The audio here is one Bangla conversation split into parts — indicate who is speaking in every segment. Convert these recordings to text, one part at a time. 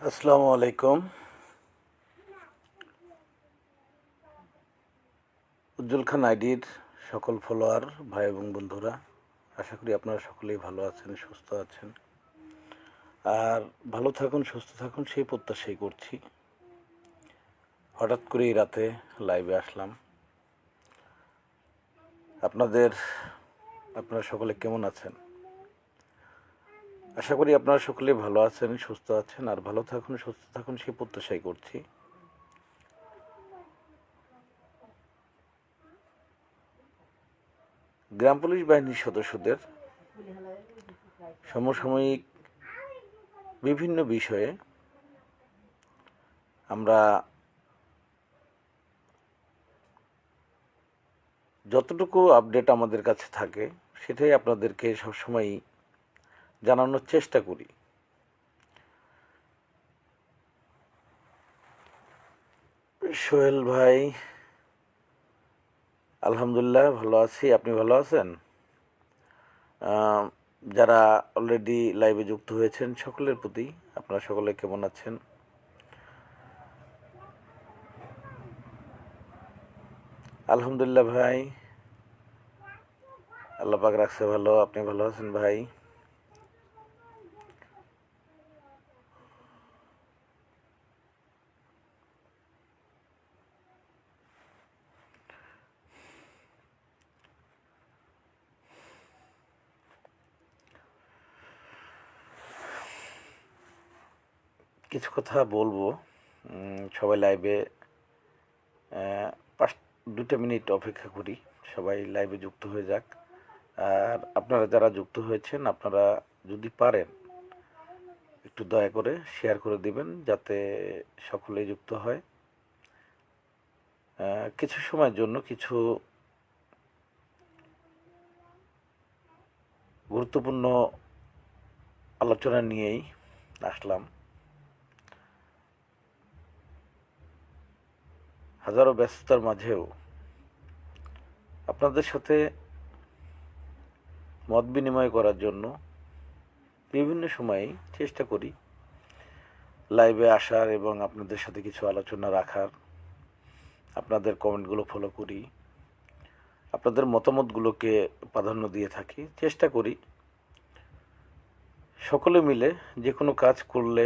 Speaker 1: আসসালামু আলাইকুম। উজ্জ্বল খান আইডির সকল ফলোয়ার ভাই এবং বন্ধুরা, আশা করি আপনারা সকলেই ভালো আছেন, সুস্থ আছেন। আর ভালো থাকুন, সুস্থ থাকুন সেই প্রত্যাশাই করছি। হঠাৎ করে এই রাতে লাইভে আসলাম। আপনারা সকলে কেমন আছেন? আশা করি আপনারা সকলেই ভালো আছেন, সুস্থ আছেন। আর ভালো থাকুন, সুস্থ থাকুন সেই প্রত্যাশাই করছি। গ্রাম পুলিশ বাহিনীর সদস্যদের সমসাময়িক বিভিন্ন বিষয়ে আমরা যতটুকু আপডেট আমাদের কাছে থাকে সেটাই আপনাদেরকে সবসময়ই জানানোর চেষ্টা করি। সোহেল ভাই, আলহামদুলিল্লাহ ভালো আছি। আপনি ভালো আছেন? যারা অলরেডি লাইভে যুক্ত হয়েছেন সকলের প্রতি আপনারা সকলে কেমন আছেন? আলহামদুলিল্লাহ ভাই, আল্লাহ পাক রাখছে ভালো। আপনি ভালো আছেন ভাই? কিছু কথা বলবো। সবাই লাইভে 2 মিনিট অপেক্ষা করি, সবাই লাইভে যুক্ত হয়ে যাক। আর আপনারা যারা যুক্ত হয়েছেন আপনারা যদি পারেন একটু দয়া করে শেয়ার করে দিবেন যাতে সকলেই যুক্ত হয়। কিছু সময়ের জন্য কিছু গুরুত্বপূর্ণ আলোচনা নিয়েই আসলাম। হাজারো ব্যস্ততার মাঝেও আপনাদের সাথে মত বিনিময় করার জন্য বিভিন্ন সময়েই চেষ্টা করি লাইভে আসার এবং আপনাদের সাথে কিছু আলোচনা রাখার। আপনাদের কমেন্টগুলো ফলো করি, আপনাদের মতামতগুলোকে প্রাধান্য দিয়ে থাকি। চেষ্টা করি সকলে মিলে যে কোনো কাজ করলে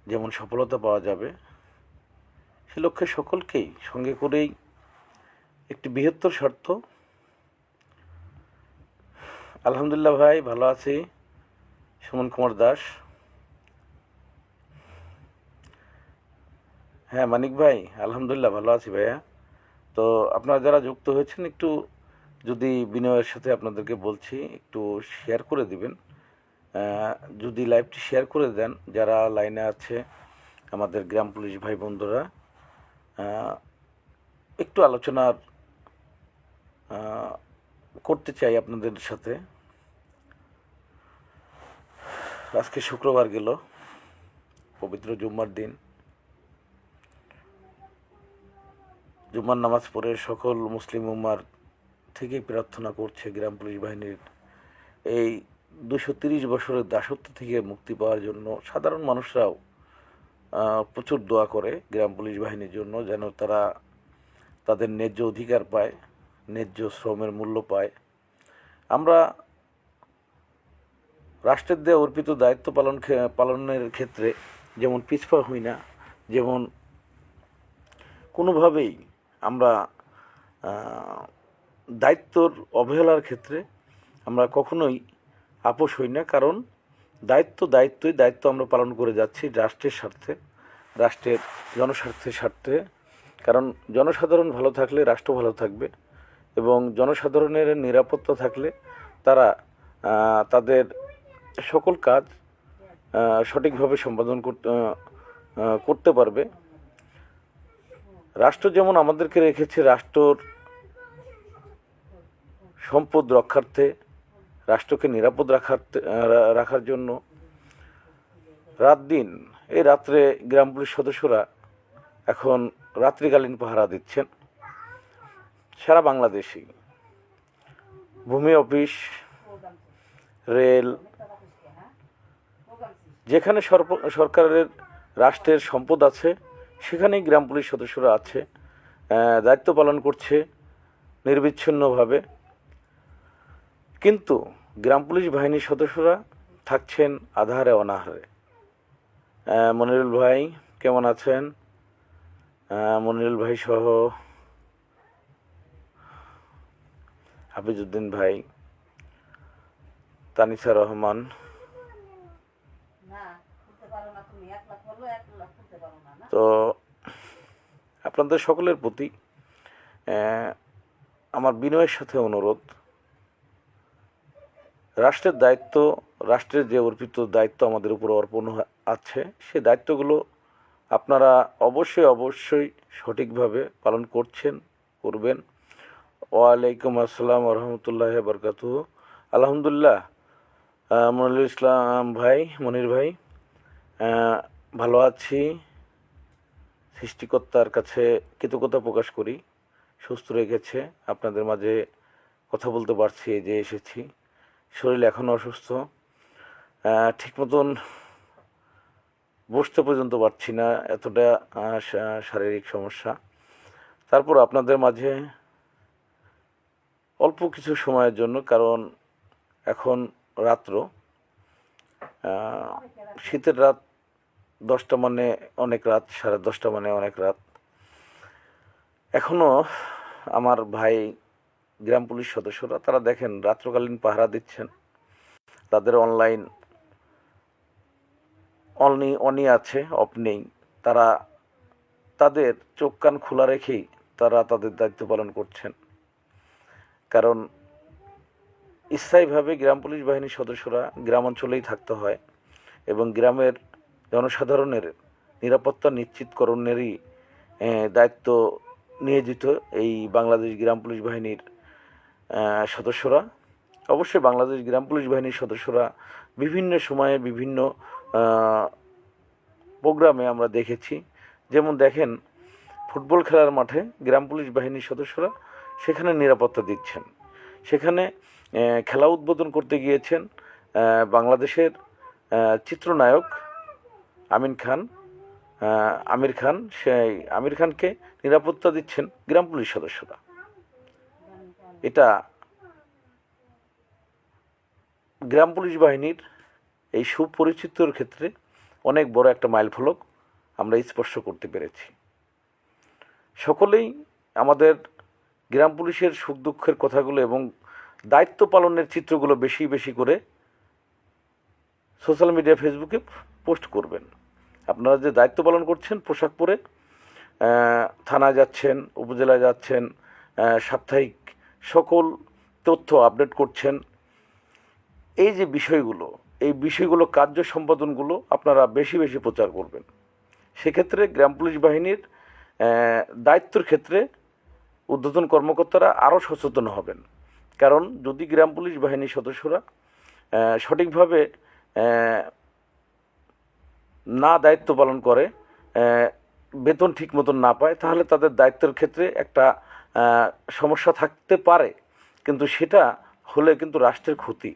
Speaker 1: যেমন সফলতা পাওয়া যাবে সে লক্ষ্যে সকলকেই সঙ্গে করেই একটি বৃহত্তর স্বার্থ। আলহামদুলিল্লাহ ভাই ভালো আছি। সুমন কুমার দাস, হ্যাঁ মানিক ভাই আলহামদুলিল্লাহ ভালো আছি ভাইয়া। তো আপনারা যারা যুক্ত হয়েছেন একটু যদি বিনয়ের সাথে আপনাদেরকে বলছি একটু শেয়ার করে দিবেন। যদি লাইভটি শেয়ার করে দেন যারা লাইনে আছে আমাদের গ্রাম পুলিশ ভাই বন্ধুরা, একটু আলোচনার করতে চাই আপনাদের সাথে। আজকে শুক্রবার গেল, পবিত্র জুম্মার দিন। জুম্মার নামাজ পড়ে সকল মুসলিম উম্মার থেকেই প্রার্থনা করছে গ্রাম পুলিশ বাহিনীর এই 230 বছরের দাসত্ব থেকে মুক্তি পাওয়ার জন্য। সাধারণ মানুষরাও প্রচুর দোয়া করে গ্রাম পুলিশ বাহিনীর জন্য, যেন তারা তাদের ন্যায্য অধিকার পায়, ন্যায্য শ্রমের মূল্য পায়। আমরা রাষ্ট্রের দেওয়া অর্পিত দায়িত্ব পালনের ক্ষেত্রে যেমন পিছপা হই না, যেমন কোনোভাবেই আমরা দায়িত্বর অবহেলার ক্ষেত্রে আমরা কখনোই আপোষ হই না। কারণ দায়িত্ব আমরা পালন করে যাচ্ছি রাষ্ট্রের স্বার্থে, রাষ্ট্রের জনস্বার্থের স্বার্থে। কারণ জনসাধারণ ভালো থাকলে রাষ্ট্র ভালো থাকবে এবং জনসাধারণের নিরাপত্তা থাকলে তারা তাদের সকল কাজ সঠিকভাবে সম্পাদন করতে পারবে। রাষ্ট্র যেমন আমাদেরকে রেখেছে রাষ্ট্রর সম্পদ রক্ষার্থে, রাষ্ট্রকে নিরাপদ রাখার জন্য রাত দিন। এই রাত্রে গ্রাম পুলিশ সদস্যরা এখন রাত্রিকালীন পাহারা দিচ্ছেন সারা বাংলাদেশে। ভূমি অফিস, রেল, যেখানে সরকারের রাষ্ট্রের সম্পদ আছে সেখানেই গ্রাম পুলিশ সদস্যরা আছে, দায়িত্ব পালন করছে নির্বিচ্ছিন্নভাবে। কিন্তু গ্রাম পুলিশ বাহিনীর সদস্যরা থাকছেন আধারে অনাহারে। মনিরুল ভাই কেমন আছেন? মনিরুল ভাই সহ হাফিজউদ্দিন ভাই, তানিসা রহমান, তো আপনাদের সকলের প্রতি আমার বিনয়ের সাথে অনুরোধ, রাষ্ট্রের দায়িত্ব, রাষ্ট্রের যে অর্পিত দায়িত্ব আমাদের উপর অর্পণ আছে, সে দায়িত্বগুলো আপনারা অবশ্যই সঠিকভাবে পালন করছেন, করবেন। ওয়ালাইকুম আসসালাম রহমতুল্লাহ বরকাতুহ। আলহামদুলিল্লাহ, মনিরুল ইসলাম ভাই, মনির ভাই, ভালো আছি। সৃষ্টিকর্তার কাছে কৃতজ্ঞতা প্রকাশ করি, সুস্থ রেখেছে, আপনাদের মাঝে কথা বলতে পারছি, এই যে এসেছি। শরীর এখনও অসুস্থ, ঠিক মতন বসতে পর্যন্ত পারছি না, এতটা শারীরিক সমস্যা। তারপর আপনাদের মাঝে অল্প কিছু সময়ের জন্য, কারণ এখন রাত্র, শীতের রাত, 10টা মানে অনেক রাত, 10:30 মানে অনেক রাত। এখনও আমার ভাই গ্রাম পুলিশ সদস্যরা, তারা দেখেন রাত্রকালীন পাহারা দিচ্ছেন, তাদের অনলাইন অনই আছে, অফ নেই। তারা তাদের চোখ কান খোলা রেখেই তারা তাদের দায়িত্ব পালন করছেন। কারণ স্থায়ীভাবে গ্রাম পুলিশ বাহিনীর সদস্যরা গ্রাম অঞ্চলেই থাকতে হয় এবং গ্রামের জনসাধারণের নিরাপত্তা নিশ্চিতকরণেরই দায়িত্ব নিয়োজিত এই বাংলাদেশ গ্রাম পুলিশ বাহিনীর সদস্যরা। অবশ্যই বাংলাদেশ গ্রাম পুলিশ বাহিনীর সদস্যরা বিভিন্ন সময়ে বিভিন্ন প্রোগ্রামে আমরা দেখেছি, যেমন দেখেন ফুটবল খেলার মাঠে গ্রাম পুলিশ বাহিনীর সদস্যরা সেখানে নিরাপত্তা দিচ্ছেন। সেখানে খেলা উদ্বোধন করতে গিয়েছেন বাংলাদেশের চিত্রনায়ক আমির খান, সেই আমির খানকে নিরাপত্তা দিচ্ছেন গ্রাম পুলিশ সদস্যরা। এটা গ্রাম পুলিশ বাহিনীর এই সুপরিচিতর ক্ষেত্রে অনেক বড় একটা মাইলফলক আমরা স্পর্শ করতে পেরেছি। সকলেই আমাদের গ্রাম পুলিশের সুখ দুঃখের কথাগুলো এবং দায়িত্ব পালনের চিত্রগুলো বেশি করে সোশ্যাল মিডিয়া, ফেসবুকে পোস্ট করবেন। আপনারা যে দায়িত্ব পালন করছেন পোশাক পরে, থানায় যাচ্ছেন, উপজেলায় যাচ্ছেন, সাপ্তাহিক সকল তথ্য আপডেট করছেন, এই যে বিষয়গুলো কার্য সম্পাদনগুলো আপনারা বেশি প্রচার করবেন। সেক্ষেত্রে গ্রাম পুলিশ বাহিনীর দায়িত্বের ক্ষেত্রে ঊর্ধ্বতন কর্মকর্তারা আরও সচেতন হবেন। কারণ যদি গ্রাম পুলিশ বাহিনীর সদস্যরা সঠিকভাবে না দায়িত্ব পালন করে, বেতন ঠিক মতন না পায়, তাহলে তাদের দায়িত্বের ক্ষেত্রে একটা সমস্যা থাকতে পারে, কিন্তু সেটা হলে কিন্তু রাষ্ট্রের ক্ষতি।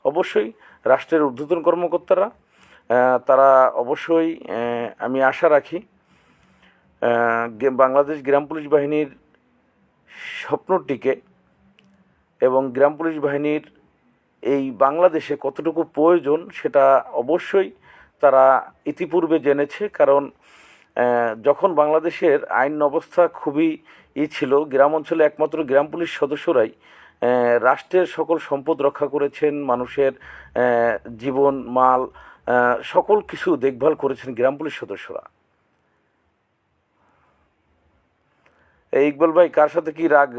Speaker 1: অবশ্যই রাষ্ট্রের ঊর্ধ্বতন কর্মকর্তারা তারা অবশ্যই, আমি আশা রাখি বাংলাদেশ গ্রাম পুলিশ বাহিনীর স্বপ্নটিকে এবং গ্রাম পুলিশ বাহিনীর এই বাংলাদেশে কতটুকু প্রয়োজন সেটা অবশ্যই তারা ইতিপূর্বে জেনেছে। কারণ যখন বাংলাদেশের আইন অবস্থা খুবই ছিল, গ্রাম অঞ্চলে একমাত্র গ্রাম পুলিশ সদস্যরাই রাষ্ট্রের সকল সম্পদ রক্ষা করেছেন, মানুষের জীবন মাল সকল কিছু দেখভাল করেছেন গ্রাম পুলিশ সদস্যরা। ইকবাল ভাই, কার সাথে কি রাগ,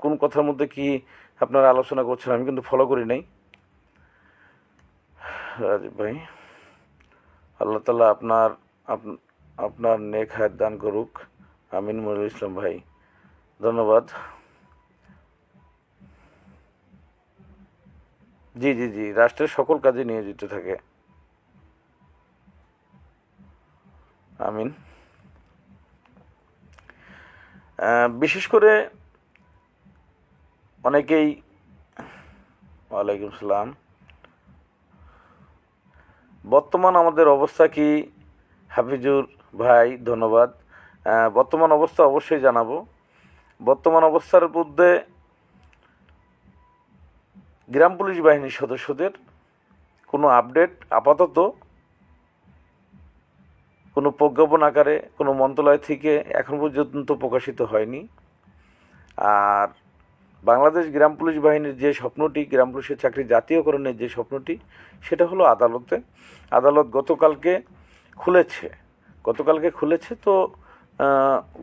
Speaker 1: কোন কথার মধ্যে কি আপনারা আলোচনা করছেন, আমি কিন্তু ফলো করি নাই। রাজীব ভাই, আল্লাহ তাআলা আপনার নেক হায়াত দান করুক, আমিন। মনিরুল ইসলাম ভাই, ধন্যবাদ। জি, রাষ্ট্রের সকল কাজে নিয়োজিত থাকে, আমিন। বিশেষ করে অনেকেই, ওয়ালাইকুম সালাম, বর্তমান আমাদের অবস্থা কি হাফিজুর ভাই? ধন্যবাদ। বর্তমান অবস্থা অবশ্যই জানাবো। বর্তমান অবস্থার মধ্যে গ্রাম পুলিশ বাহিনীর সদস্যদের কোনো আপডেট আপাতত কোনো প্রজ্ঞাপন আকারে কোনো মন্ত্রণালয় থেকে এখন পর্যন্ত প্রকাশিত হয়নি। আর বাংলাদেশ গ্রাম পুলিশ বাহিনীর যে স্বপ্নটি, গ্রাম পুলিশের চাকরি জাতীয়করণের যে স্বপ্নটি, সেটা হলো আদালতে। আদালত গতকালকে খুলেছে। তো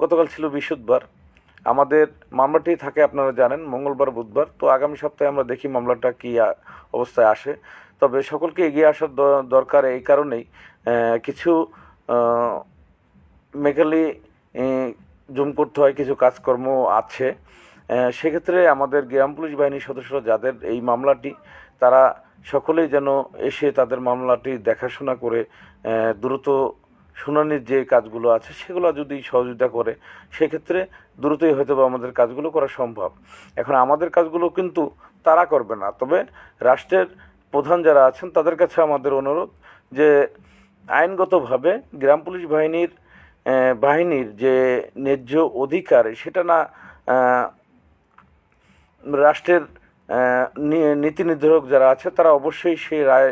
Speaker 1: গতকাল ছিল বৃহস্পতিবার। আমাদের মামলাটি থাকে আপনারা জানেন মঙ্গলবার বুধবার। তো আগামী সপ্তাহে আমরা দেখি মামলাটা কী অবস্থায় আসে। তবে সকলকে এগিয়ে আসার দরকার এই কারণেই, কিছু মেকালি জুম করতে হয়, কিছু কাজকর্ম আছে। সেক্ষেত্রে আমাদের গ্রাম পুলিশ বাহিনীর সদস্যরা যাদের এই মামলাটি, তারা সকলেই যেন এসে তাদের মামলাটি দেখাশোনা করে দ্রুত শুনানির যে কাজগুলো আছে সেগুলো যদি সহযোগিতা করে, সেক্ষেত্রে দ্রুতই হয়তো বা আমাদের কাজগুলো করা সম্ভব। এখন আমাদের কাজগুলো কিন্তু তারা করবে না, তবে রাষ্ট্রের প্রধান যারা আছেন তাদের কাছে আমাদের অনুরোধ যে আইনগতভাবে গ্রাম পুলিশ বাহিনীর যে ন্যায্য অধিকার, সেটা না রাষ্ট্রের নীতি নির্ধারক যারা আছে তারা অবশ্যই সেই রায়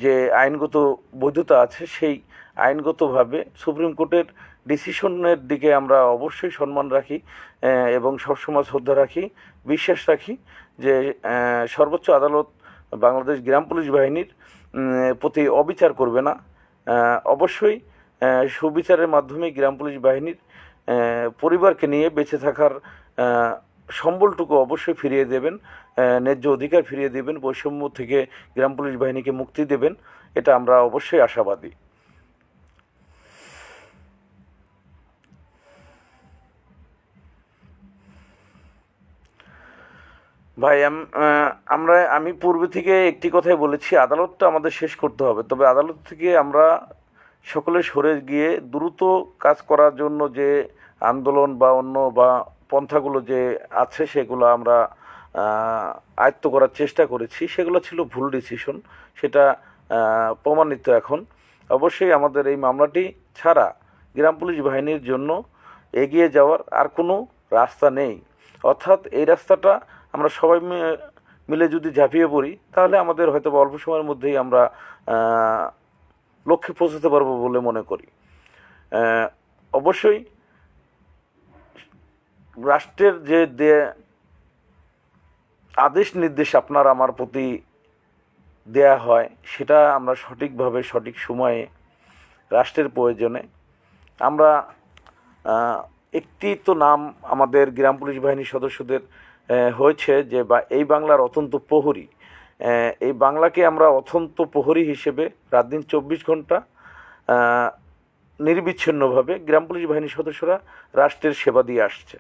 Speaker 1: যে আইনগত বৈধতা আছে সেই আইনগতভাবে সুপ্রিম কোর্টের ডিসিশনের দিকে আমরা অবশ্যই সম্মান রাখি এবং সবসময় শ্রদ্ধা রাখি, বিশ্বাস রাখি যে সর্বোচ্চ আদালত বাংলাদেশ গ্রাম পুলিশ বাহিনীর প্রতি অবিচার করবে না। অবশ্যই সুবিচারের মাধ্যমে গ্রাম পুলিশ বাহিনীর পরিবারকে নিয়ে বেঁচে থাকার সম্বলটুকু অবশ্যই ফিরিয়ে দেবেন, ন্যায্য অধিকার ফিরিয়ে দেবেন, বৈষম্য থেকে গ্রাম পুলিশ বাহিনীকে মুক্তি দেবেন, এটা আমরা অবশ্যই আশাবাদী। ভাই আমি পূর্বে থেকে একটি কথাই বলেছি, আদালতটা আমাদের শেষ করতে হবে। তবে আদালত থেকে আমরা সকলে সরে গিয়ে দ্রুত কাজ করার জন্য যে আন্দোলন বা অন্য বা পন্থাগুলো যে আছে সেগুলো আমরা আয়ত্ত করার চেষ্টা করেছি, সেগুলো ছিল ভুল ডিসিশন, সেটা প্রমাণিত এখন। অবশ্যই আমাদের এই মামলাটি ছাড়া গ্রাম পুলিশ বাহিনীর জন্য এগিয়ে যাওয়ার আর কোনো রাস্তা নেই। অর্থাৎ এই রাস্তাটা আমরা সবাই মিলে যদি ঝাঁপিয়ে পড়ি, তাহলে আমাদের হয়তো অল্প সময়ের মধ্যেই আমরা লক্ষ্যে পৌঁছতে পারবো বলে মনে করি। অবশ্যই রাষ্ট্রের যে আদেশ নির্দেশ আপনার আমার প্রতি দেয়া হয়, সেটা আমরা সঠিকভাবে সঠিক সময়ে রাষ্ট্রের প্রয়োজনে আমরা একটি তো নাম আমাদের গ্রাম পুলিশ বাহিনীর সদস্যদের হয়েছে যে এই বাংলার অত্যন্ত প্রহরী। এই বাংলাকে আমরা অত্যন্ত প্রহরী হিসেবে রাত দিন 24 ঘন্টা নির্বিচ্ছিন্নভাবে গ্রাম পুলিশ বাহিনীর সদস্যরা রাষ্ট্রের সেবা দিয়ে আসছে।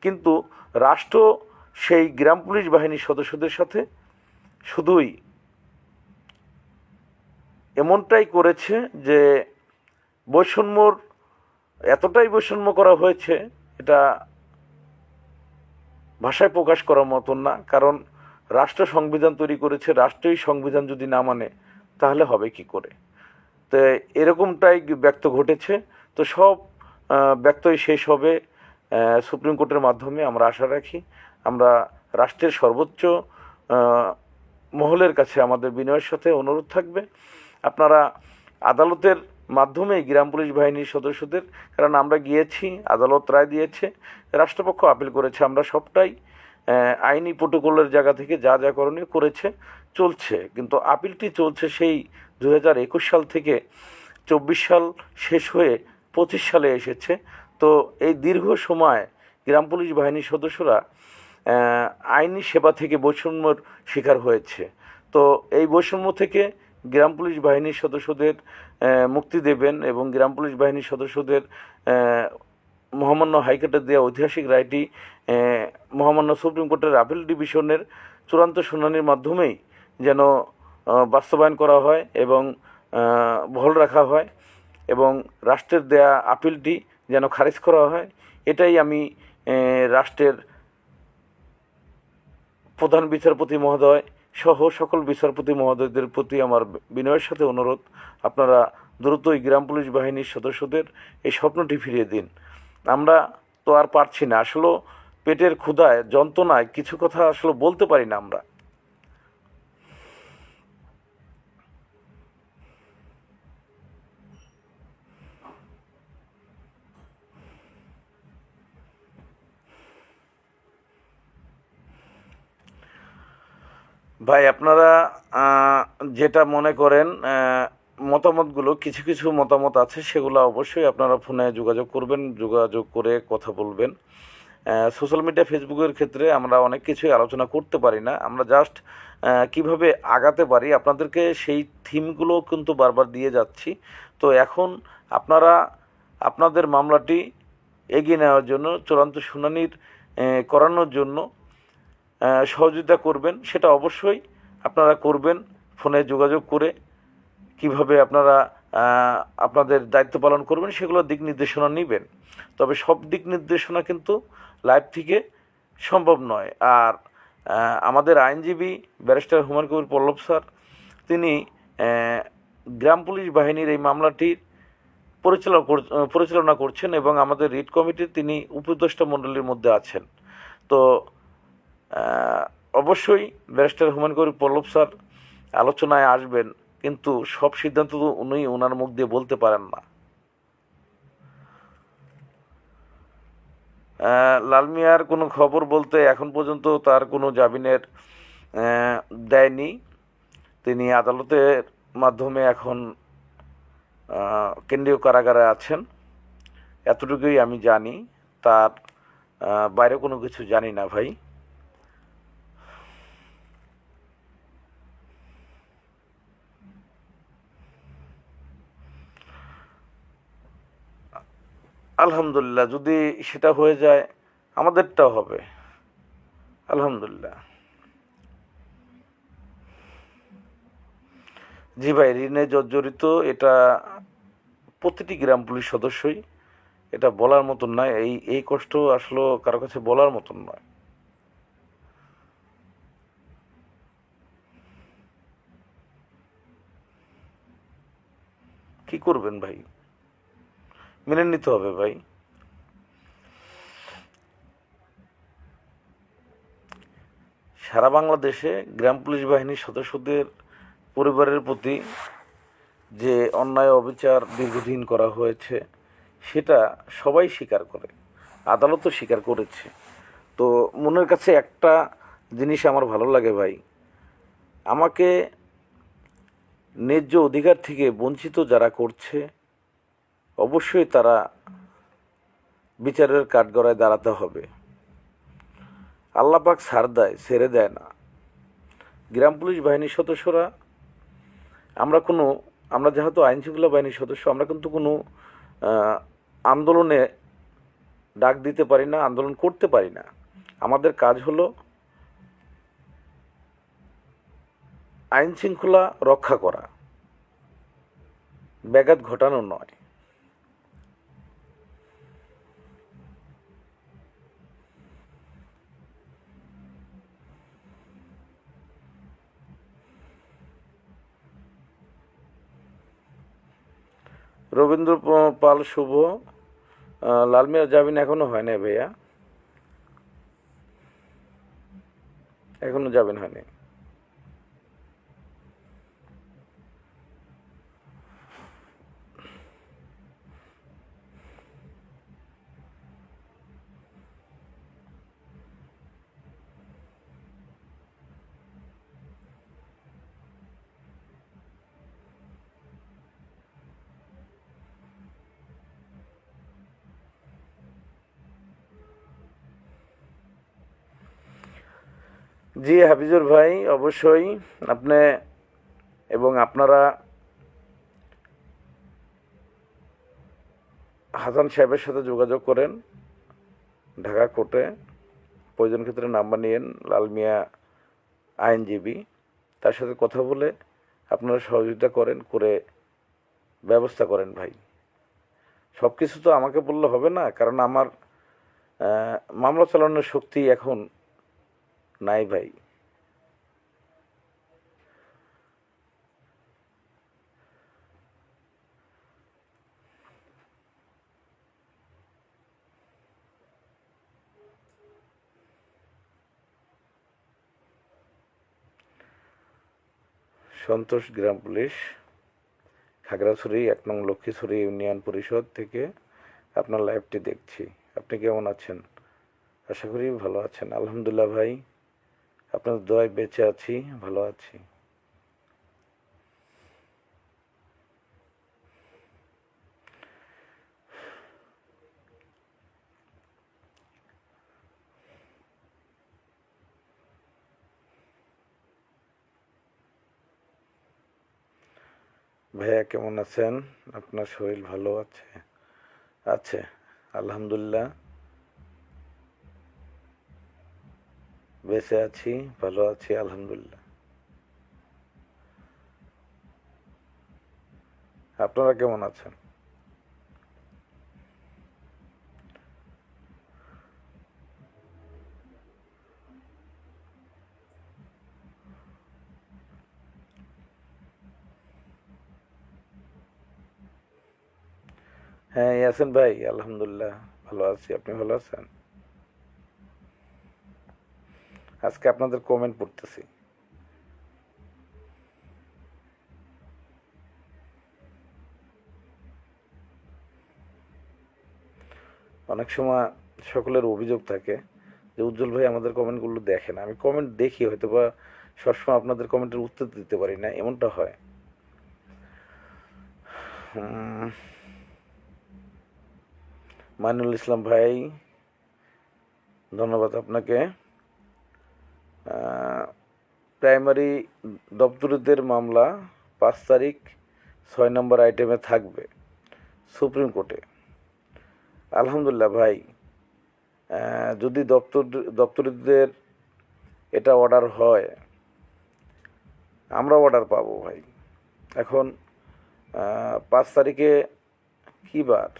Speaker 1: কিন্তু রাষ্ট্র সেই গ্রাম পুলিশ বাহিনীর সদস্যদের সাথে শুধুই এমনটাই করেছে যে এতটাই বৈষম্য করা হয়েছে, এটা ভাষায় প্রকাশ করার মতন না। কারণ রাষ্ট্র সংবিধান তৈরি করেছে, রাষ্ট্রই সংবিধান যদি না মানে তাহলে হবে কি করে? তো এরকমটাই ব্যক্ত ঘটেছে। তো সব ব্যক্তই শেষ হবে সুপ্রিম কোর্টের মাধ্যমে, আমরা আশা রাখি। আমরা রাষ্ট্রের সর্বোচ্চ মহলের কাছে আমাদের বিনয়ের সাথে অনুরোধ থাকবে, আপনারা আদালতের মাধ্যমেই গ্রাম পুলিশ বাহিনীর সদস্যদের, কারণ আমরা গিয়েছি, আদালত রায় দিয়েছে, রাষ্ট্রপক্ষ আপিল করেছে, আমরা সবটাই আইনি প্রোটোকলের জায়গা থেকে যা যা করণীয় করেছে চলছে। কিন্তু আপিলটি চলছে সেই 2021 সাল থেকে, 24 সাল শেষ হয়ে 25 সালে এসেছে। তো এই দীর্ঘ সময় গ্রাম পুলিশ বাহিনীর সদস্যরা আইনি সেবা থেকে বৈষম্যর শিকার হয়েছে। তো এই বৈষম্য থেকে গ্রাম পুলিশ বাহিনীর সদস্যদের মুক্তি দেবেন এবং গ্রাম পুলিশ বাহিনীর সদস্যদের মহামান্য হাইকোর্টের দেওয়া ঐতিহাসিক রায়টি মহামান্য সুপ্রিম কোর্টের আপিল ডিভিশনের চূড়ান্ত শুনানির মাধ্যমেই যেন বাস্তবায়ন করা হয় এবং বহাল রাখা হয় এবং রাষ্ট্রের দেয়া আপিলটি যেন খারিজ করা হয়, এটাই আমি রাষ্ট্রের প্রধান বিচারপতি মহোদয় সহ সকল বিচারপতি মহোদয়দের প্রতি আমার বিনয়ের সাথে অনুরোধ, আপনারা দ্রুতই গ্রাম পুলিশ বাহিনীর সদস্যদের এই স্বপ্নটি ফিরিয়ে দিন। আমরা তো আর পারছি না, আসলে পেটের ক্ষুধায় যন্ত্রণায় কিছু কথা আসলে বলতে পারি না আমরা। ভাই আপনারা যেটা মনে করেন, মতামতগুলো কিছু কিছু মতামত আছে, সেগুলো অবশ্যই আপনারা ফোনে যোগাযোগ করবেন, যোগাযোগ করে কথা বলবেন। সোশ্যাল মিডিয়া ফেসবুকের ক্ষেত্রে আমরা অনেক কিছুই আলোচনা করতে পারি না, আমরা জাস্ট কিভাবে আগাতে পারি আপনাদেরকে সেই থিমগুলো কিন্তু বারবার দিয়ে যাচ্ছি। তো এখন আপনারা আপনাদের মামলাটি এগিয়ে নেওয়ার জন্য, চূড়ান্ত শুনানির করানোর জন্য সহযোগিতা করবেন, সেটা অবশ্যই আপনারা করবেন ফোনে যোগাযোগ করে। কিভাবে আপনারা আপনাদের দায়িত্ব পালন করবেন সেগুলো দিক নির্দেশনা নেবেন। তবে সব দিক নির্দেশনা কিন্তু লাইভ থেকে সম্ভব নয়। আর আমাদের আইনজীবী ব্যারিস্টার হুমায়ুন কবির পল্লব স্যার, তিনি গ্রাম পুলিশ বাহিনীর এই মামলাটির পরিচালনা করছেন এবং আমাদের রিট কমিটির তিনি উপদেষ্টা মণ্ডলীর মধ্যে আছেন। তো অবশ্যই ব্যারিস্টার হুমায়ুন কবির পল্লব স্যার আলোচনায় আসবেন, কিন্তু সব সিদ্ধান্ত তো উনি ওনার মুখ দিয়ে বলতে পারেন না। লাল মিয়ার কোনো খবর বলতে এখন পর্যন্ত তার কোনো জামিনের দেয়নি, তিনি আদালতের মাধ্যমে এখন কেন্দ্রীয় কারাগারে আছেন, এতটুকুই আমি জানি। তার বাইরে কোনো কিছু জানি না ভাই। আলহামদুলিল্লাহ, যদি সেটা হয়ে যায় আমাদেরটাও হবে, আলহামদুলিল্লাহ। জি ভাই, ঋণে জর্জরিত, এটা প্রতিটি গ্রাম পুলিশ সদস্যই, এটা বলার মতন নয়, এই কষ্ট আসলে কারো কাছে বলার মতন নয়। কি করবেন ভাই, মেনে নিতে হবে ভাই। সারা বাংলাদেশে গ্রাম পুলিশ বাহিনীর সদস্যদের পরিবারের প্রতি যে অন্যায় অবিচার দীর্ঘদিন করা হয়েছে, সেটা সবাই স্বীকার করে, আদালতও স্বীকার করেছে। তো মনের কাছে একটা জিনিস আমার ভালো লাগে ভাই, আমাকে ন্যায্য অধিকার থেকে বঞ্চিত যারা করছে, অবশ্যই তারা বিচারের কাঠগড়ায় দাঁড়াতে হবে। আল্লাহ পাক ছাড় দেয়, ছেড়ে দেয় না। গ্রাম পুলিশ বাহিনীর সদস্যরা, আমরা যেহেতু আইনশৃঙ্খলা বাহিনীর সদস্য, আমরা কিন্তু কোনো আন্দোলনে ডাক দিতে পারি না, আন্দোলন করতে পারি না। আমাদের কাজ হলো আইন শৃঙ্খলা রক্ষা করা, ব্যাঘাত ঘটানো নয়। রবীন্দ্র পাল শুভ, লাল মিয়ার জামিন এখনো হয় নাই ভাইয়া, এখনো জামিন হয়নি। জি হাফিজুর ভাই, অবশ্যই আপনি এবং আপনারা হাসান সাহেবের সাথে যোগাযোগ করেন ঢাকা কোর্টে, প্রয়োজন ক্ষেত্রে নাম্বার নিয়েন, লাল মিয়া আইনজীবী, তার সাথে কথা বলে আপনারা সহযোগিতা করে ব্যবস্থা করেন ভাই। সব কিছু তো আমাকে বললে হবে না, কারণ আমার মামলা চালানোর শক্তি এখন নাই ভাই। সন্তোষ গ্রাম পুলিশ, খাগড়াছড়ি ১ নং লক্ষ্মীছড়ি ইউনিয়ন পরিষদ থেকে আপনার লাইভটি দেখছি। আপনি কেমন আছেন? আশা করি ভালো আছেন। আলহামদুলিল্লাহ ভাই, আপনার দোয়ায় বেঁচে আছি, ভালো আছি। ভাইয়া কেমন আছেন? আপনার শরীর ভালো আছে? আছে, আলহামদুলিল্লাহ, বেঁচে আছি, ভালো আছি, আলহামদুলিল্লাহ। আপনারা কেমন আছেন? হ্যাঁ ইয়াসিন ভাই, আলহামদুলিল্লাহ ভালো আছি। আপনি ভালো আছেন? আজকে আপনাদের কমেন্ট পড়তেছি। অনেক সময় সকলের অভিযোগ থাকে যে উজ্জ্বল ভাই আমাদের কমেন্টগুলো দেখে না। আমি কমেন্ট দেখি, হয়তো বা সবসময় আপনাদের কমেন্টের উত্তর দিতে পারি না, এমনটা হয়। মাইনুল ইসলাম ভাই, ধন্যবাদ আপনাকে। প্রাইমারি দপ্তরিদের মামলা 5 তারিখ 6 নম্বর আইটেমে থাকবে সুপ্রিম কোর্টে। আলহামদুলিল্লাহ ভাই, যদি দপ্তরিদের এটা অর্ডার হয়, আমরা অর্ডার পাবো ভাই। এখন 5 তারিখে কী বার?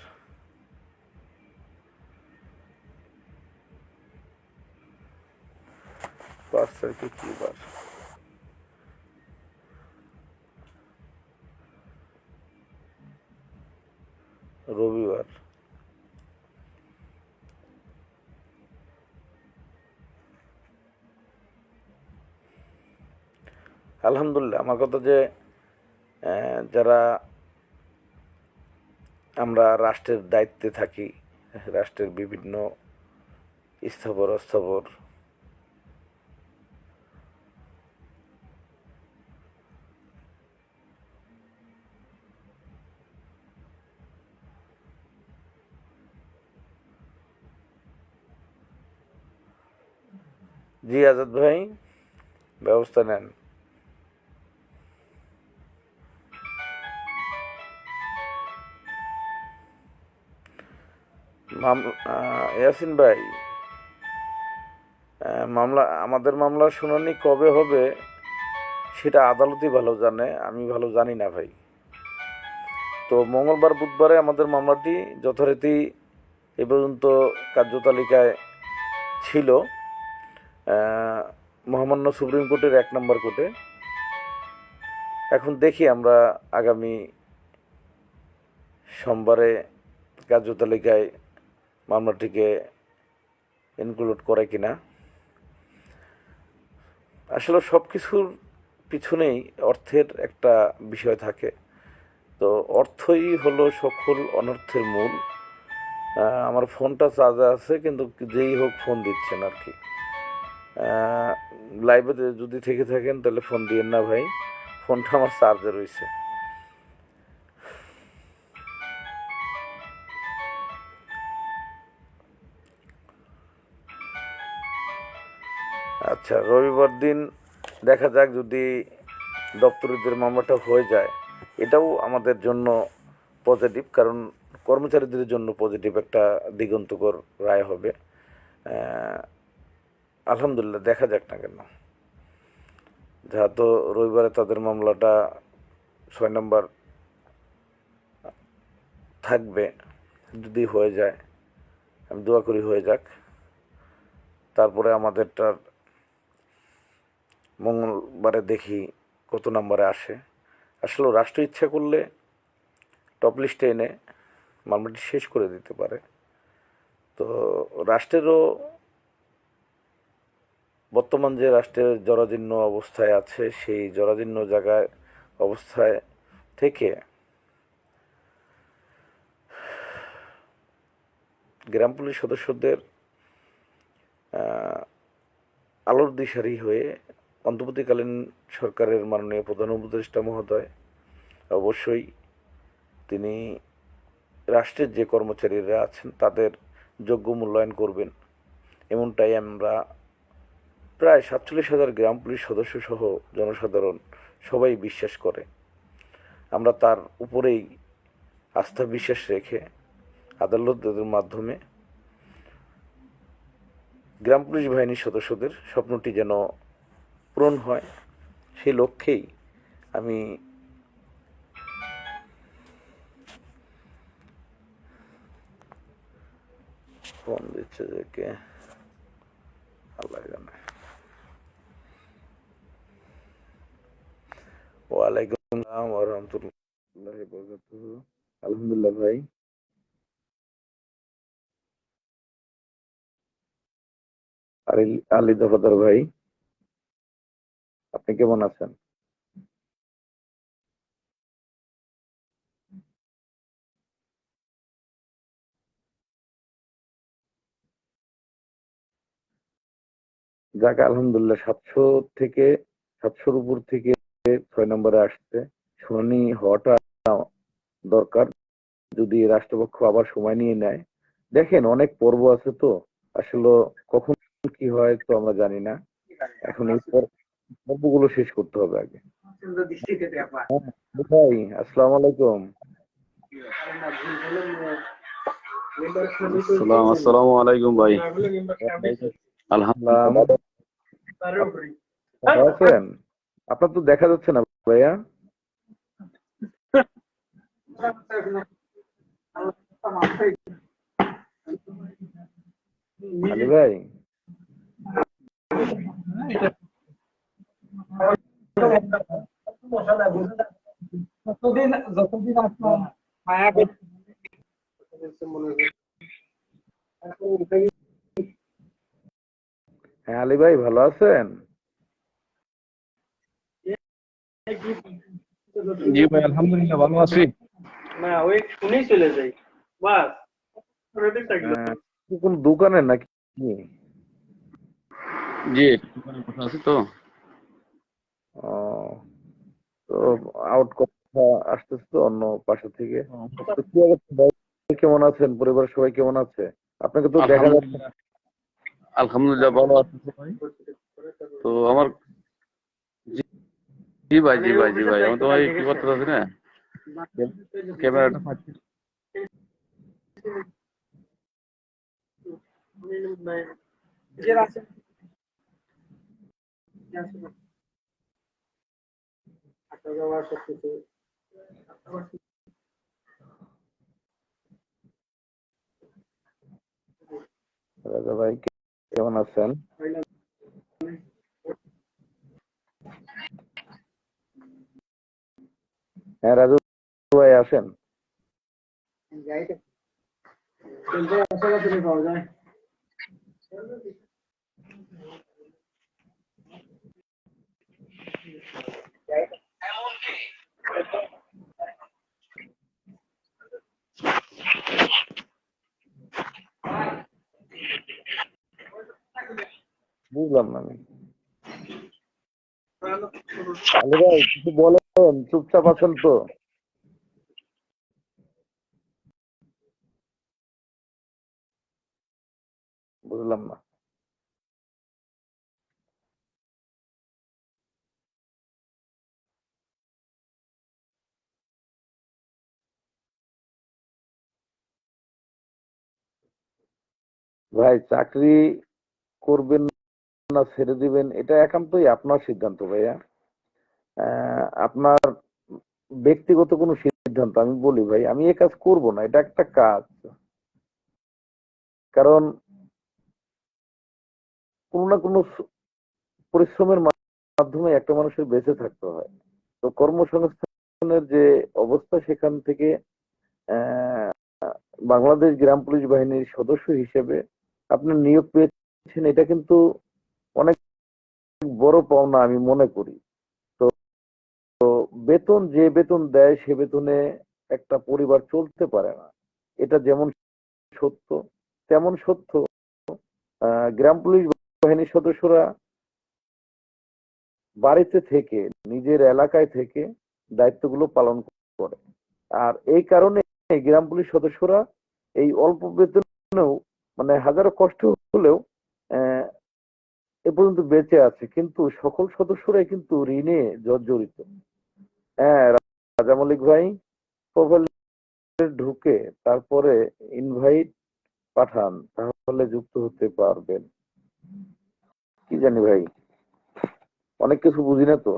Speaker 1: 5 তারিখে কী বার? রবিবার। আলহামদুলিল্লাহ, আমার কথা যে যারা আমরা রাষ্ট্রের দায়িত্বে থাকি, রাষ্ট্রের বিভিন্ন স্থাবর অস্থাবর জি আজাদ ভাই, ব্যবস্থা নেন। ইয়াসিন ভাই, আমাদের মামলার শুনানি কবে হবে সেটা আদালতই ভালো জানে, আমি ভালো জানি না ভাই। তো মঙ্গলবার বুধবারে আমাদের মামলাটি যথারীতি এ পর্যন্ত কার্যতালিকায় ছিল মহামান্য সুপ্রিম কোর্টের 1 নম্বর কোর্টে। এখন দেখি আমরা আগামী সোমবারে কার্যতালিকায় মামলাটিকে ইনক্লুড করে কিনা। আসলে সব কিছুর পিছনেই অর্থের একটা বিষয় থাকে। তো অর্থই হলো সকল অনর্থের মূল। আমার ফোনটা চার্জে আছে, কিন্তু যেই হোক ফোন দিচ্ছেন আর কি। লাইভে যদি থেকে থাকেন তাহলে ফোন দিয়েন না ভাই, ফোনটা আমার চার্জে রয়েছে। আচ্ছা, রবিবার দিন দেখা যাক, যদি দপ্তরিদের মামলাটা হয়ে যায়, এটাও আমাদের জন্য পজিটিভ, কারণ কর্মচারীদের জন্য পজিটিভ একটা দিগন্তকর রায় হবে। আলহামদুলিল্লাহ, দেখা যাক না কেন। যেহেতু রবিবারে তাদের মামলাটা 6 নম্বর থাকবে, যদি হয়ে যায়, আমি দোয়া করি হয়ে যাক। তারপরে আমাদেরটার মঙ্গলবারে দেখি কত নম্বরে আসে। আসলে রাষ্ট্র ইচ্ছা করলে টপ লিস্টে এনে মামলাটি শেষ করে দিতে পারে। তো রাষ্ট্রেরও, বর্তমান যে রাষ্ট্রের জরাজীর্ণ অবস্থায় আছে সেই জরাজীর্ণ জায়গায় অবস্থায় থেকে গ্রাম পুলিশ সদস্যদের আলোর দিশারি হয়ে অন্তর্বর্তীকালীন সরকারের মাননীয় প্রধান উপদেষ্টা মহোদয় অবশ্যই তিনি রাষ্ট্রের যে কর্মচারীরা আছেন তাদের যোগ্য মূল্যায়ন করবেন, এমনটাই আমরা প্রায় 47,000 গ্রাম পুলিশ সদস্য সহ জনসাধারণ সবাই বিশ্বাস করে। আমরা তার উপরেই আস্থা বিশ্বাস রেখে আদালতের মাধ্যমে গ্রাম পুলিশ বাহিনীর সদস্যদের স্বপ্নটি যেন পূরণ হয় সেই লক্ষ্যেই আমি ফোন দিচ্ছে যে কে আল্লাহ জানে। ওয়ালাইকুম আসসালাম ওয়া রাহমাতুল্লাহি ওয়া বারাকাতুহু। আলহামদুলিল্লাহ ভাই। আলী দফাদার ভাই, আপনি কেমন আছেন? যাক আলহামদুলিল্লাহ, 700-র উপর থেকে 6 নম্বরে আসছে। শুনানি হওয়াটা দরকার যদি রাষ্ট্রপক্ষ আবার সময় নিয়ে নেয়। দেখেন অনেক পর্ব আছে তো, আসলে কখন কি হয় তো আমরা জানি না। এখন এই পর্বগুলো শেষ করতে হবে আগে। ভাই আসসালামু আলাইকুম।
Speaker 2: আসসালামু আলাইকুম ভাই। আলহামদুলিল্লাহ।
Speaker 1: ভালো আছেন? আপনার তো দেখা যাচ্ছে না ভাইয়া। আলী ভাই,
Speaker 3: যতদিন আপনার মায়া
Speaker 1: হ্যাঁ আলী ভাই ভালো আছেন?
Speaker 2: জি ভাই, আলহামদুলিল্লাহ ভালো আছি।
Speaker 3: না ওই শুনেই চলে যাই বাস।
Speaker 1: কোন দোকানে নাকি?
Speaker 2: জি দোকানে বসে আছি তো।
Speaker 1: ও, তো আউট কথা আসতেছে তো অন্য পাশে থেকে। তো কি অবস্থা ভাই? কেমন আছেন? পরিবারের সবাই কেমন আছে? আপনাকে তো দেখা যাচ্ছে না।
Speaker 2: আলহামদুলিল্লাহ ভালো আছি ভাই। তো আমার জি জি ভাই, আমি তো ভাই কি করতে পারছি না, ক্যামেরাটা পাচ্ছি।
Speaker 1: রাজা ভাই কেমন আছেন? হ্যাঁ রাজু ভাই আসেন। বুঝলাম না আমি। আলী ভাই কিছু বলেন, চুপচাপ আছেন তো? বুঝলাম না। ভাই চাকরি করবেন না ছেড়ে দিবেন এটা একান্তই আপনার সিদ্ধান্ত ভাইয়া। আপনার ব্যক্তিগত কোনো সিদ্ধান্ত। আমি বলি ভাই আমি এ কাজ করব না, এটা একটা কাজ। কারণ কোনো না কোনো পরিশ্রমের মাধ্যমে একটা মানুষের বেঁচে থাকতে হয়। তো কর্মসংস্থানের যে অবস্থা সেখান থেকে আহ, বাংলাদেশ গ্রাম পুলিশ বাহিনীর সদস্য হিসেবে আপনি নিয়োগ পেয়েছেন, এটা কিন্তু অনেক বড় পাওনা আমি মনে করি। তো বেতন যে বেতন দেয় সে বেতনে একটা পরিবার চলতে পারে না, এটা যেমন সত্য তেমন সত্য গ্রাম পুলিশ বাহিনীর সদস্যরা বাড়িতে থেকে নিজের এলাকায় থেকে দায়িত্বগুলো পালন করে। আর এই কারণে গ্রাম পুলিশ সদস্যরা এই অল্প বেতনেও মানে হাজারো কষ্ট হলেও আহ, এ পর্যন্ত বেঁচে আছে, কিন্তু সকল সদস্যরাই কিন্তু ঋণে জর্জরিত। হ্যাঁ, রাজা মল্লিক ভাই, প্রোফাইলে ঢুকে তারপরে ইনভাইট পাঠান, তাহলে যুক্ত হতে পারবেন। কি জানি ভাই, অনেক কিছু বুঝি না তো।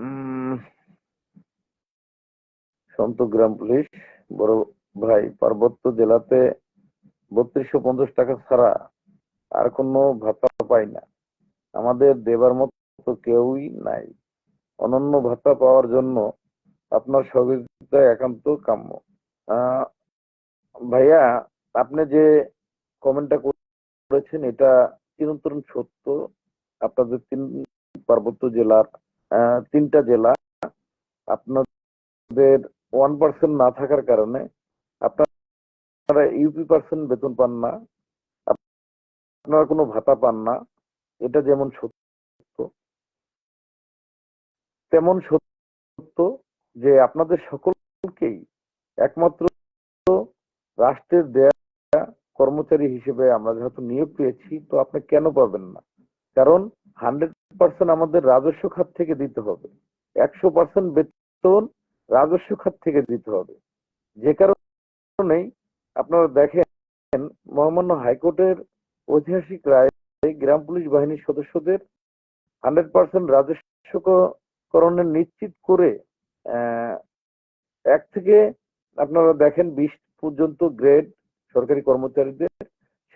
Speaker 1: উম, সন্ত গ্রাম পুলিশ, বড় ভাই, পার্বত্য জেলাতে 3250 টাকা ছাড়া আর কোনো ভাতা পাই না। আমাদের দেবার মতো কেউই নাই। অনন্য ভাতা পাওয়ার জন্য আপনার সহযোগিতা একান্ত কাম্য। আহ, ভাইয়া, আপনি যে কমেন্টটা করেছেন এটা চিরন্তন সত্য। আপনাদের পার্বত্য জেলার তিনটা জেলা, আপনাদের 1% না থাকার কারণে আপনারা ইউপি পার্সেন্ট বেতন পান না, আপনারা কোনো ভাতা পান না। এটা যেমন সত্য তেমন সত্য যে আপনাদের সকলকেই একমাত্র রাষ্ট্রের দেয়া কর্মচারী হিসেবে আমরা যেহেতু নিয়োগ পেয়েছি, তো আপনি কেন পাবেন না? কারণ 100% আমাদের রাজস্ব খাত থেকে দিতে হবে, 100% বেতন রাজস্ব খাত থেকে দিতে হবে। যে কারণেই আপনারা দেখেন মহামান্য হাইকোর্টের ঐতিহাসিক রায় গ্রাম পুলিশ বাহিনীর সদস্যদের 100% রাজস্বকরণের নিশ্চিত করে আহ, 1 থেকে আপনারা দেখেন 20 পর্যন্ত গ্রেড সরকারি কর্মচারীদের,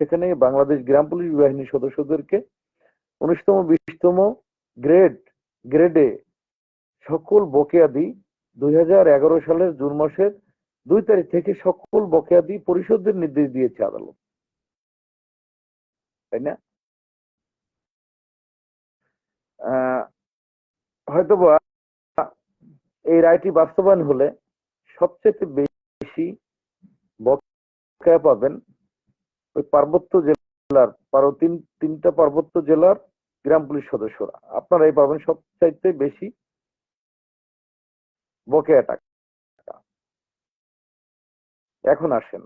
Speaker 1: সেখানে বাংলাদেশ গ্রাম পুলিশ বাহিনীর সদস্যদেরকে 19তম 20তম গ্রেডে সকল বকেয়াদি 2011 সালের জুন মাসের 2 তারিখ থেকে সকল বকেয়াদি পরিশোধের নির্দেশ দিয়েছে আদালত, তাই না? আহ, হয়তোবা এই রায়টি বাস্তবায়ন হলে সবচেয়ে বেশি বকেয়া পাবেন ওই পার্বত্য জেলার তিনটা পার্বত্য জেলার গ্রাম পুলিশ সদস্যরা, আপনারাই পাবেন সবচাইতে বেশি বকেয়া টাকা। এখন আসেন,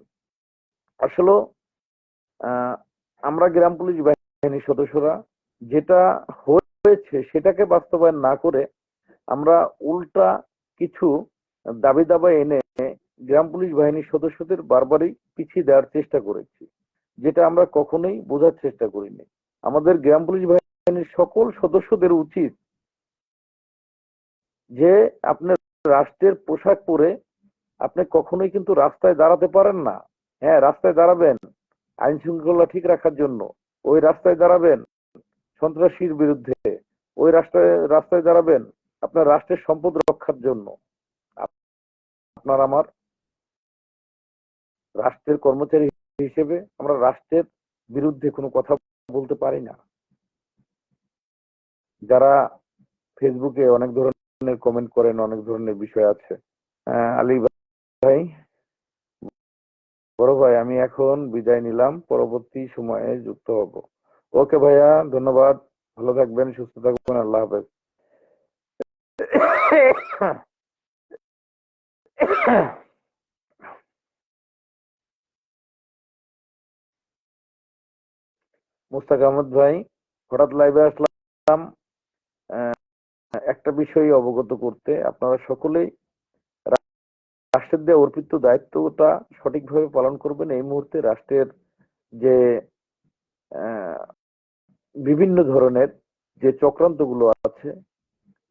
Speaker 1: আসলে আমরা গ্রাম পুলিশ বাহিনীর সদস্যরা যেটা হয়েছে সেটাকে বাস্তবায়ন না করে আমরা উল্টা কিছু দাবি দাবা এনে গ্রাম পুলিশ বাহিনীর সদস্যদের বারবারই পিছিয়ে দেওয়ার চেষ্টা করেছি, যেটা আমরা কখনোই বোঝার চেষ্টা করিনি। আমাদের গ্রাম পুলিশ বাহিনীর সকল সদস্যদের উচিত যে আপনার রাষ্ট্রের পোশাক পরে আপনি কখনোই কিন্তু রাস্তায় দাঁড়াতে পারেন না। হ্যাঁ, রাস্তায় দাঁড়াবেন আইন শৃঙ্খলা ঠিক রাখার জন্য, ওই রাস্তায় দাঁড়াবেন সন্ত্রাসীর বিরুদ্ধে, ওই রাস্তায় দাঁড়াবেন আপনার রাষ্ট্রের সম্পদ রক্ষার জন্য। আপনার আমার রাষ্ট্রের কর্মচারী হিসেবে আমরা রাষ্ট্রের বিরুদ্ধে কোনো কথা বলতে পারি না। যারা ফেসবুকে অনেক ধরনের কমেন্ট করেন, অনেক ধরনের বিষয় আছে। আলী ভাই, বড় ভাই, আমি এখন বিদায় নিলাম, পরবর্তী সময়ে যুক্ত হব। ওকে ভাইয়া, ধন্যবাদ, ভালো থাকবেন, সুস্থ থাকবেন, আল্লাহ হাফেজ। মুস্তাক আহমদ ভাই, হঠাৎ লাইভে আসলাম একটা বিষয় অবগত করতে। আপনারা সকলেই রাষ্ট্রের দেওয়া অর্পিত দায়িত্বটা সঠিকভাবে পালন করবেন। এই মুহূর্তে রাষ্ট্রের যে বিভিন্ন ধরনের যে চক্রান্তগুলো আছে,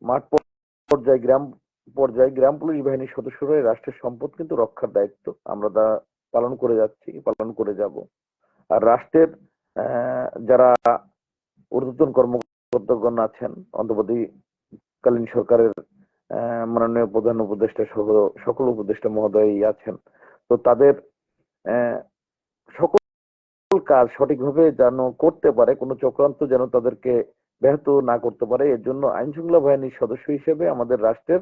Speaker 1: মাঠ পর্যায়ে গ্রাম পুলিশ বাহিনীর সদস্যরা রাষ্ট্রের সম্পদ কিন্তু রক্ষার দায়িত্ব আমরা তা পালন করে যাচ্ছি, পালন করে যাব। আর রাষ্ট্রের যারা ঊর্ধ্বতন কর্মকর্তাগণ আছেন, অন্তর্বর্তীকালীন সরকারের মাননীয় প্রধান উপদেষ্টা সহ সকল উপদেষ্টা মহোদয়ই আছেন। তো তাদের আহ, সকল কাজ সঠিকভাবে যেন করতে পারে, কোনো চক্রান্ত যেন তাদেরকে ব্যাহত না করতে পারে, এর জন্য আইন শৃঙ্খলা বাহিনীর সদস্য হিসেবে আমাদের রাষ্ট্রের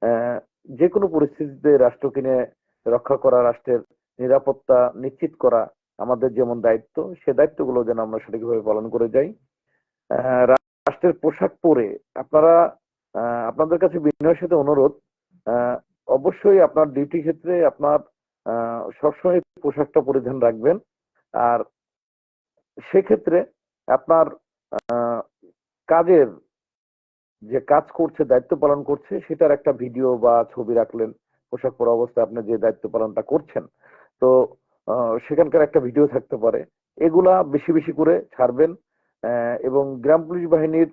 Speaker 1: আহ, যে কোনো পরিস্থিতিতে রাষ্ট্রকে নিয়ে রক্ষা করা, রাষ্ট্রের নিরাপত্তা নিশ্চিত করা আমাদের যেমন দায়িত্ব, সে দায়িত্বগুলো যেন আমরা সঠিকভাবে পালন করে যাই। রাষ্ট্রের পোশাক পরে আপনারা, আপনাদের কাছে বিনয়ের সাথে অনুরোধ, আহ, অবশ্যই আপনার ডিউটি ক্ষেত্রে আপনার সবসময় পোশাকটা পরিধান রাখবেন। আর সেক্ষেত্রে আপনার আহ, কাজের যে কাজ করছে, দায়িত্ব পালন করছে, সেটার একটা ভিডিও বা ছবি রাখলেন। পোশাক পরা অবস্থায় আপনি যে দায়িত্ব পালনটা করছেন, তো সেখানকার একটা ভিডিও থাকতে পারে। এগুলা বেশি বেশি করে ছাড়বেন। এবং গ্রাম পুলিশ বাহিনীর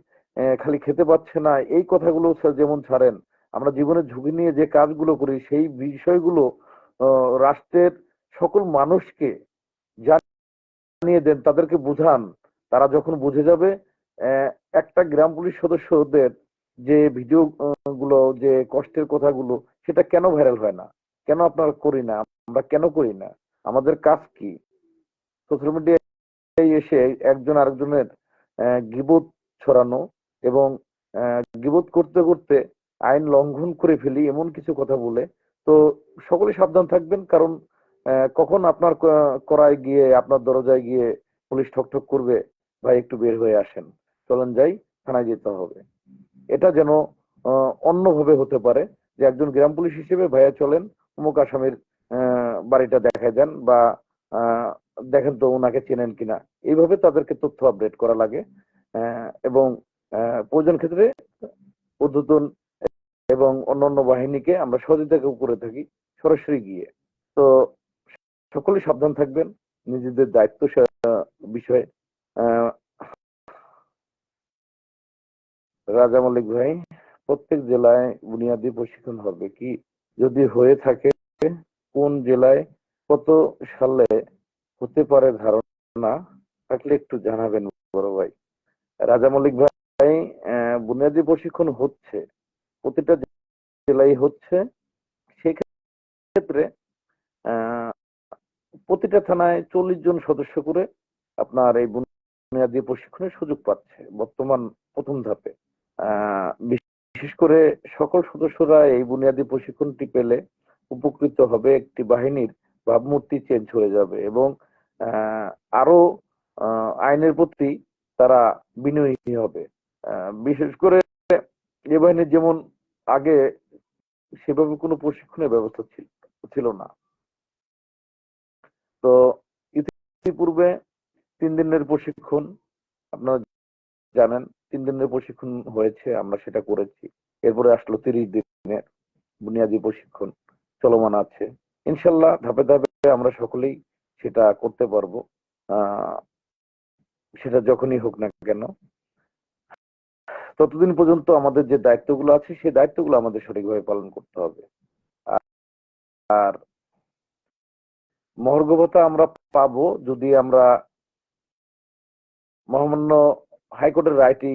Speaker 1: খালি খেতে পাচ্ছে না এই কথাগুলো যেমন ছাড়েন, আমরা জীবনের ঝুঁকি নিয়ে যে কাজগুলো করি সেই বিষয়গুলো রাষ্ট্রের সকল মানুষকে জানিয়ে দেন, তাদেরকে বুঝান। তারা যখন বুঝে যাবে, একটা গ্রাম পুলিশ সদস্যদের যে ভিডিও গুলো, যে কষ্টের কথাগুলো, সেটা কেন ভাইরাল হয় না, কেন আপনারা করি না, আমরা কেন করি না, আমাদের কাজ কি? সোশ্যাল মিডিয়ায় এসে একজন আরেকজনের গিবত ছড়ানো এবং গিবত করতে করতে আইন লঙ্ঘন করে ফেলি এমন কিছু কথা বলে। তো সকলে সাবধান থাকবেন, কারণ কখন আপনার করায় গিয়ে, আপনার দরজায় গিয়ে পুলিশ ঠকঠক করবে, ভাই একটু বের হয়ে আসেন, চলেন যাই, থানায় যেতে হবে। এটা যেন অন্যভাবে হতে পারে, যে একজন গ্রাম পুলিশ হিসেবে ভাইয়া চলেন, অমুক আসামির বাড়িটা দেখায় দেন, বা আহ, দেখেন তো ওনাকে চেনেন কিনা। এইভাবে তাদেরকে তথ্য আপডেট করা লাগে। এবং প্রয়োজন ক্ষেত্রে ঊর্ধ্বতন এবং অন্যান্য বাহিনীকে আমরা সহযোগিতা করে থাকি সরাসরি গিয়ে। তো সকলেই সাবধান থাকবেন নিজেদের দায়িত্ব বিষয়ে। আহ, রাজা মল্লিক ভাই, প্রত্যেক জেলায় বুনিয়াদী প্রশিক্ষণ হবে কি? যদি হয়ে থাকে, কোন জেলায় কত সালে হতে পারে ধারণা থাকলে একটু জানাবেন বড় ভাই। রাজা মল্লিক ভাই, বুনিয়াদী প্রশিক্ষণ হচ্ছে, প্রতিটা জেলায় হচ্ছে। সেই ক্ষেত্রে আহ, প্রতিটা থানায় 40 জন সদস্য করে আপনার এই বুনিয়াদী প্রশিক্ষণের সুযোগ পাচ্ছে বর্তমান প্রথম ধাপে। বিশেষ করে সকল সদস্যরা এই বুনিয়াদী প্রশিক্ষণটি পেলে উপকৃত হবে, একটি বাহিনীর ভাবমূর্তি চেঞ্জ হয়ে যাবে এবং আহ, আরো আইনের প্রতি তারা বিনয়ী হবে। বিশেষ করে এ বাহিনীর যেমন আগে সেভাবে কোনো প্রশিক্ষণের ব্যবস্থা ছিল না। তো ইতিপূর্বে 3 দিনের প্রশিক্ষণ, আপনারা জানেন, 3 দিনের প্রশিক্ষণ হয়েছে, আমরা সেটা করেছি। এরপরে আসলো 30 দিনের বুনিয়াদী প্রশিক্ষণ, চলমান আছে। ইনশাল্লাহ ধাপে ধাপে আমরা সকলেই সেটা করতে পারবো। আহ সেটা যখনই হোক না কেন, ততদিন পর্যন্ত আমাদের যে দায়িত্বগুলো আছে সেই দায়িত্বগুলো আমাদের সঠিকভাবে পালন করতে হবে। আর মহার্ঘ ভাতা আমরা পাবো যদি আমরা মহামান্য হাইকোর্টের রায়টি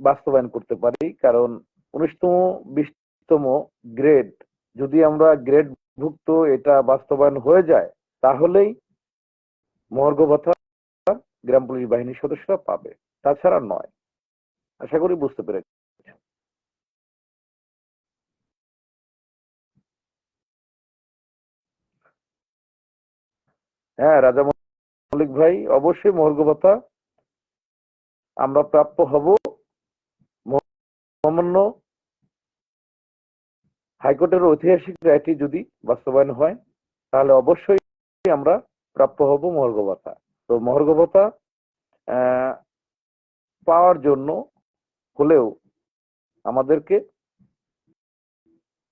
Speaker 1: বাস্তবায়ন করতে পারি। কারণ 19তম 20তম গ্রেড, যদি আমরা গ্রেড ভুক্ত এটা বাস্তবায়ন হয়ে যায়, তাহলেই মহার্ঘ ভাতা গ্রাম পুলিশ বাহিনীর সদস্যরা পাবে, তাছাড়া নয়। আশা করি বুঝতে পেরেছি। হ্যাঁ রাজা মল্লিক ভাই, অবশ্যই মহার্ঘ ভাতা আমরা প্রাপ্য হব। মহামান্য হাইকোর্টের ঐতিহাসিক রায়টি যদি বাস্তবায়ন হয়, তাহলে অবশ্যই আমরা প্রাপ্য হব মহার্ঘ ভাতা। তো মহার্ঘ ভাতা আহ, পাওয়ার জন্য হলেও আমাদেরকে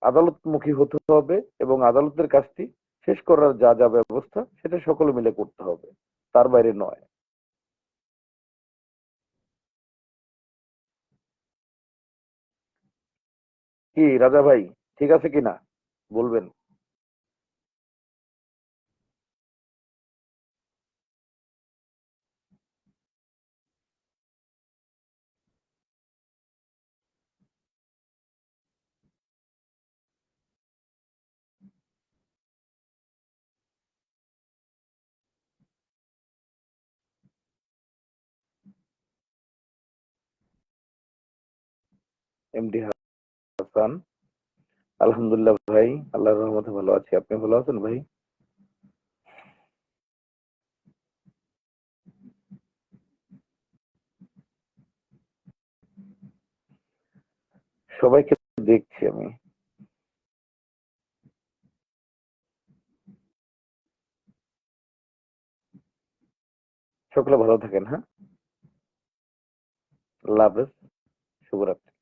Speaker 1: আদালতমুখী হতে হবে এবং আদালতের কাজটি শেষ করার যা যা ব্যবস্থা সেটা সকলে মিলে করতে হবে, তার বাইরে নয়। কি রাজা ভাই, ঠিক আছে কিনা বলবেন? এমডি হাসান। আলহামদুলিল্লাহ ভাই, আল্লাহর রহমতে ভালো আছি। আপনি ভালো আছেন ভাই? সবাইকে দেখছি আমি। সকলে ভালো থাকেন, হ্যাঁ। আল্লাহ হাফেজ, শুভরাত্রি।